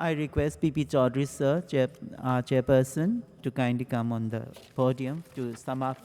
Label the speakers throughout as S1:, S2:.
S1: I request P.P. Chaudhary, sir, chairperson, to kindly come on the podium to sum up.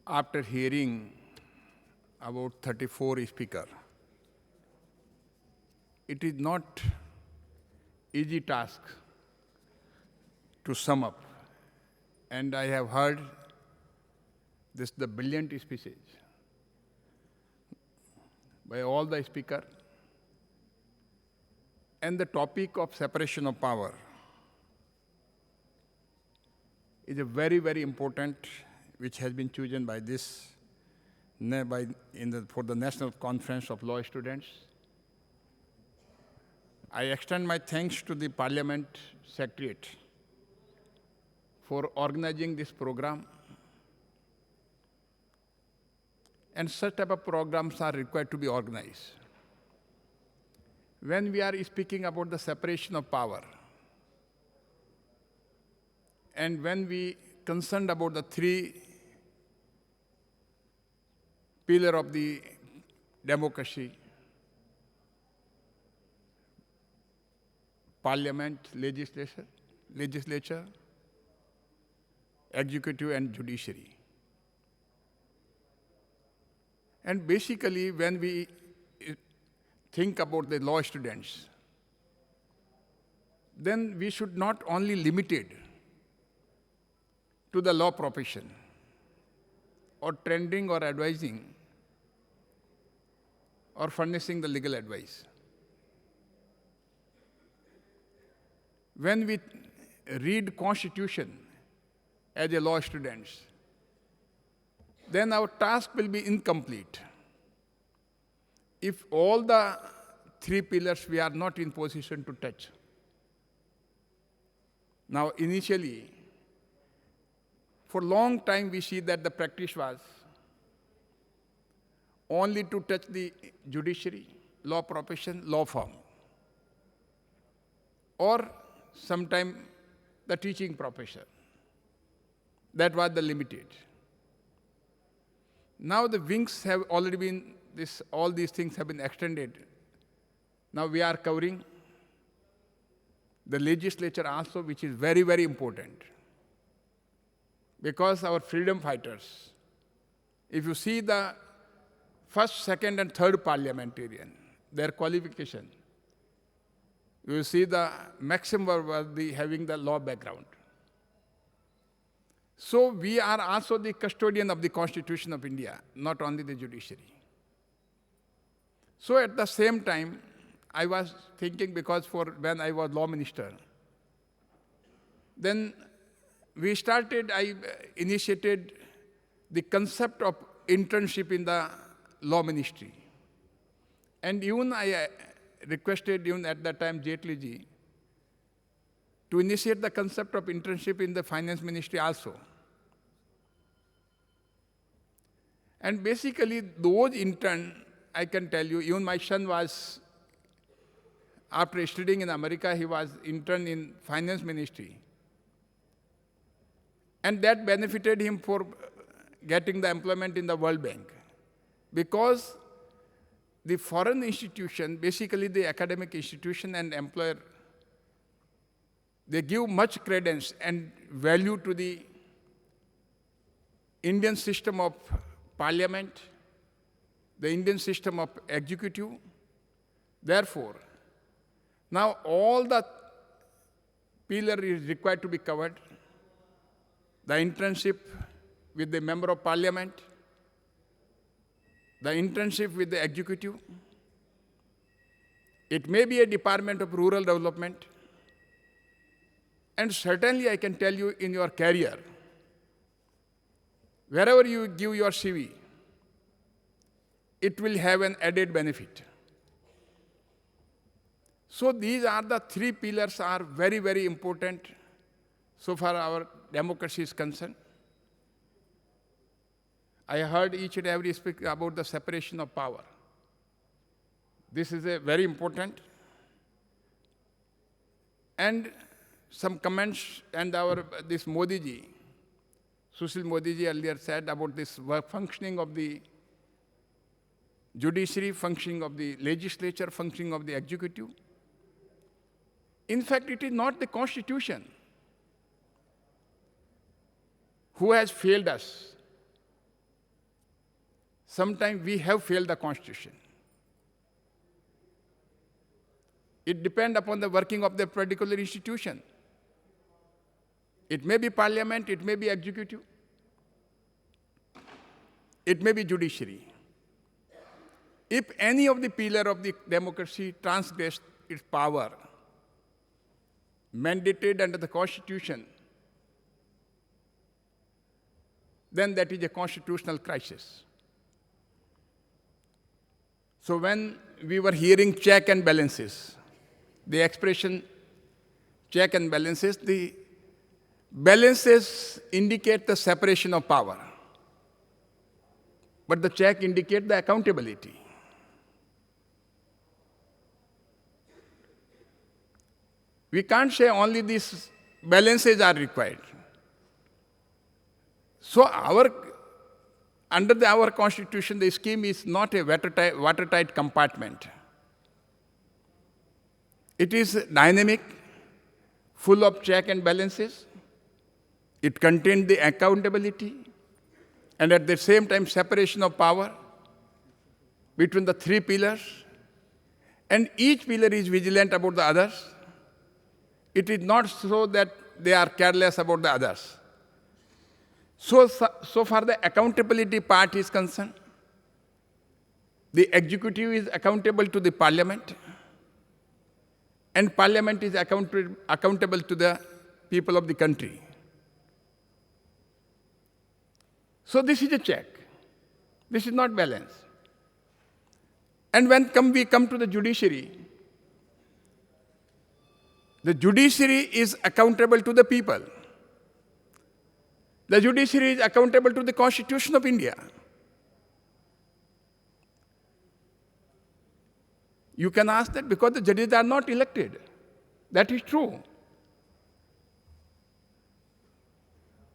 S2: After hearing about 34 speakers, it is not easy task to sum up. And I have heard the brilliant speeches by all the speakers. And the topic of separation of power is a very, very important, which has been chosen by this, for the National Conference of Law Students. I extend my thanks to the Parliament Secretariat for organizing this program. And such type of programs are required to be organized. When we are speaking about the separation of power, and when we concerned about the three pillars of the democracy, Parliament, legislature, executive, and judiciary. And basically, when we think about the law students, then we should not only limit it to the law profession, or trending or advising, or furnishing the legal advice. When we read Constitution as a law students, then our task will be incomplete if all the three pillars we are not in position to touch. Now, initially, for a long time we see that the practice was only to touch the judiciary, law profession, law firm, or sometime the teaching profession. That was the limited. Now the wings have already been, all these things have been extended. Now we are covering the legislature also, which is very, very important. Because our freedom fighters, if you see the first, second, and third parliamentarian, their qualification, you will see the maximum was having the law background. So we are also the custodian of the Constitution of India, not only the judiciary. So at the same time, I was thinking, because when I was law minister, then I initiated the concept of internship in the law ministry. And even I requested, even at that time, Jaitley ji, to initiate the concept of internship in the finance ministry also. And basically, those interns, I can tell you, even my son was, after studying in America, he was intern in finance ministry. And that benefited him for getting the employment in the World Bank. Because the foreign institution, basically the academic institution and employer, they give much credence and value to the Indian system of parliament, the Indian system of executive. Therefore, now all the pillar is required to be covered. The internship with the member of parliament, the internship with the executive. It may be a department of rural development. And certainly I can tell you, in your career, wherever you give your CV, it will have an added benefit. So these are the three pillars are very, very important so far our democracy is concerned. I heard each and every speaker about the separation of power. This is a very important. And some comments and this Modi ji, Sushil Modi ji earlier said about this functioning of the judiciary, functioning of the legislature, functioning of the executive. In fact, it is not the Constitution who has failed us. Sometimes we have failed the Constitution. It depends upon the working of the particular institution. It may be parliament, it may be executive, it may be judiciary. If any of the pillar of the democracy transgressed its power, mandated under the Constitution, then that is a constitutional crisis. So when we were hearing check and balances, the expression check and balances, the balances indicate the separation of power, but the check indicates the accountability. We can't say only these balances are required. So under our Constitution, the scheme is not a watertight compartment. It is dynamic, full of check and balances. It contains the accountability and at the same time separation of power between the three pillars. And each pillar is vigilant about the others. It is not so that they are careless about the others. So far the accountability part is concerned, the executive is accountable to the parliament, and parliament is accountable to the people of the country. So this is a check. This is not balance. And when we come to the judiciary is accountable to the people. The judiciary is accountable to the Constitution of India. You can ask that because the judges are not elected. That is true.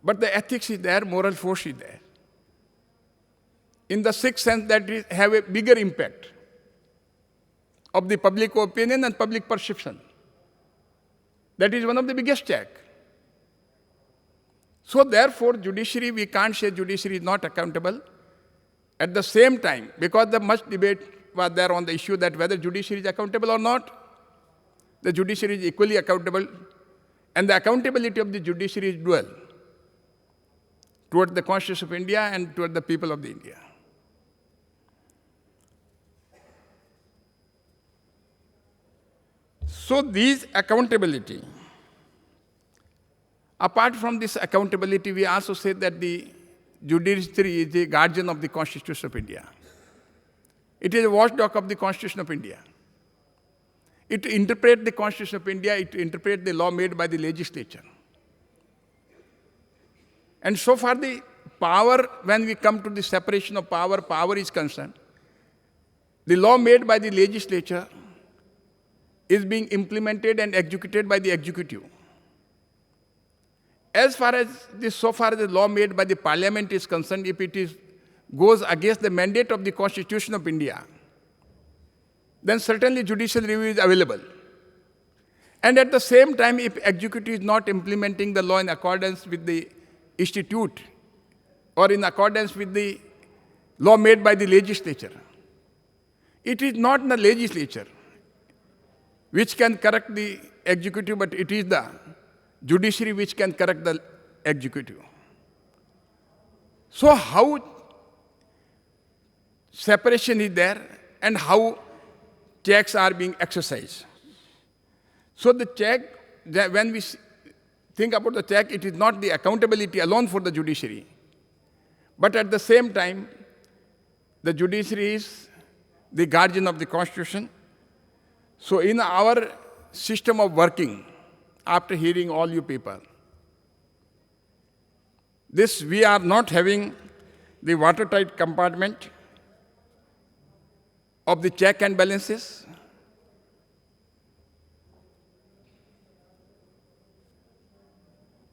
S2: But the ethics is there, moral force is there. In the sixth sense that it have a bigger impact of the public opinion and public perception. That is one of the biggest check. So therefore, judiciary, we can't say judiciary is not accountable. At the same time, because the much debate was there on the issue that whether judiciary is accountable or not, the judiciary is equally accountable, and the accountability of the judiciary is dual, toward the Constitution of India and toward the people of the India. So these accountability, apart from this accountability, we also say that the judiciary is the guardian of the Constitution of India. It is a watchdog of the Constitution of India. It interprets the Constitution of India, it interprets the law made by the legislature. And so far the power, when we come to the separation of power is concerned, the law made by the legislature is being implemented and executed by the executive. As far as so far the law made by the parliament is concerned, if it goes against the mandate of the Constitution of India, then certainly judicial review is available. And at the same time, if executive is not implementing the law in accordance with the institute or in accordance with the law made by the legislature, it is not the legislature which can correct the executive, but it is the judiciary which can correct the executive. So how separation is there and how checks are being exercised. So the check, when we think about the check, it is not the accountability alone for the judiciary, but at the same time, the judiciary is the guardian of the Constitution. So in our system of working, after hearing all you people, we are not having the watertight compartment of the check and balances.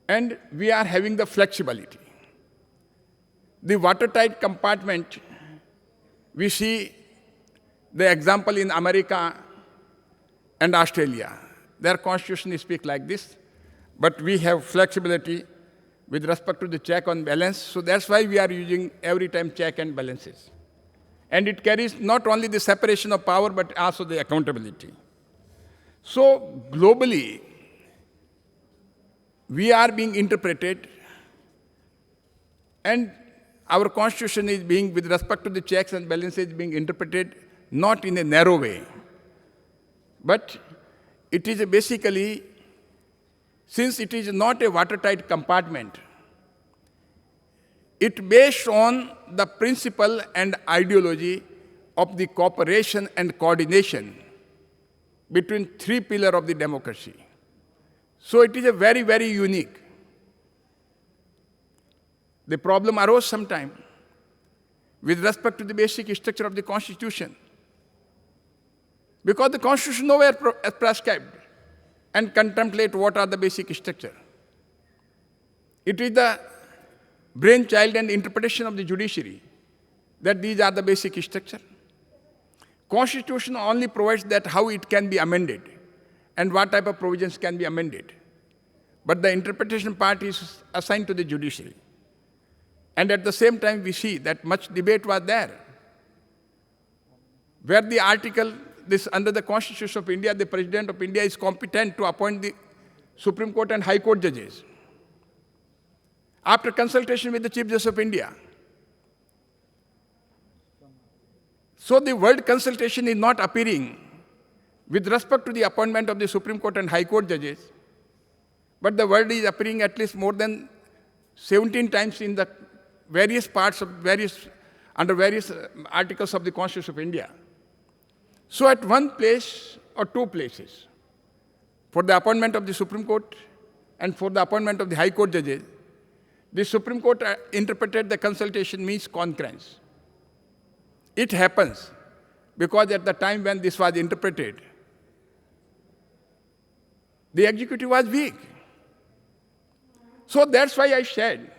S2: and we are having the flexibility. The watertight compartment, we see the example in America and Australia. Their constitution speaks like this, but we have flexibility with respect to the check on balance. So that's why we are using every time check and balances. And it carries not only the separation of power, but also the accountability. So globally, we are being interpreted, and our constitution is being, with respect to the checks and balances, being interpreted not in a narrow way, but it is basically, since it is not a watertight compartment, it based on the principle and ideology of the cooperation and coordination between three pillars of the democracy. So it is a very, very unique. The problem arose sometime with respect to the basic structure of the Constitution, because the Constitution nowhere prescribed and contemplate what are the basic structure. It is the brainchild and interpretation of the judiciary that these are the basic structure. Constitution only provides that how it can be amended and what type of provisions can be amended. But the interpretation part is assigned to the judiciary. And at the same time, we see that much debate was there, where the article, this under the Constitution of India, the President of India is competent to appoint the Supreme Court and High Court judges after consultation with the Chief Justice of India. So the word consultation is not appearing with respect to the appointment of the Supreme Court and High Court judges, but the word is appearing at least more than 17 times in the various parts of under various articles of the Constitution of India. So at one place or two places, for the appointment of the Supreme Court and for the appointment of the High Court judges, the Supreme Court interpreted the consultation means concurrence. It happens because at the time when this was interpreted, the executive was weak. So that's why I said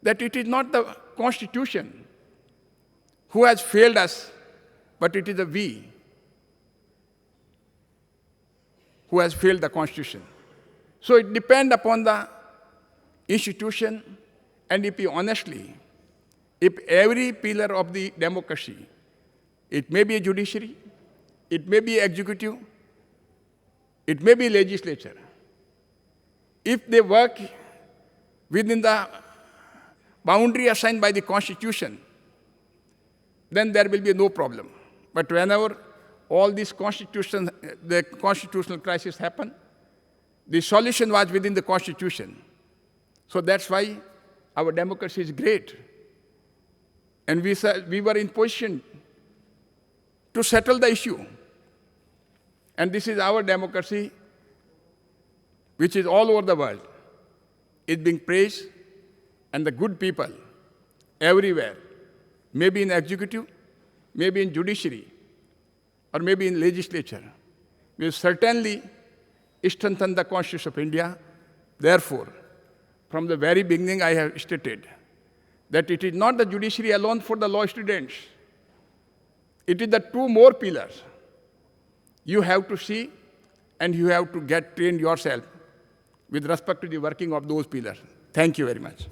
S2: that it is not the Constitution who has failed us, but it is the we who has failed the Constitution. So it depends upon the institution, and if you honestly, if every pillar of the democracy, it may be a judiciary, it may be executive, it may be legislature, if they work within the boundary assigned by the Constitution, then there will be no problem. But whenever all these the constitutional crisis happen, the solution was within the Constitution. So that's why our democracy is great. And we were in position to settle the issue. And this is our democracy, which is all over the world. It's being praised, and the good people everywhere, maybe in executive, maybe in judiciary, or maybe in legislature, will certainly strengthen the Constitution of India. Therefore, from the very beginning, I have stated that it is not the judiciary alone for the law students. It is the two more pillars. You have to see, and you have to get trained yourself with respect to the working of those pillars. Thank you very much.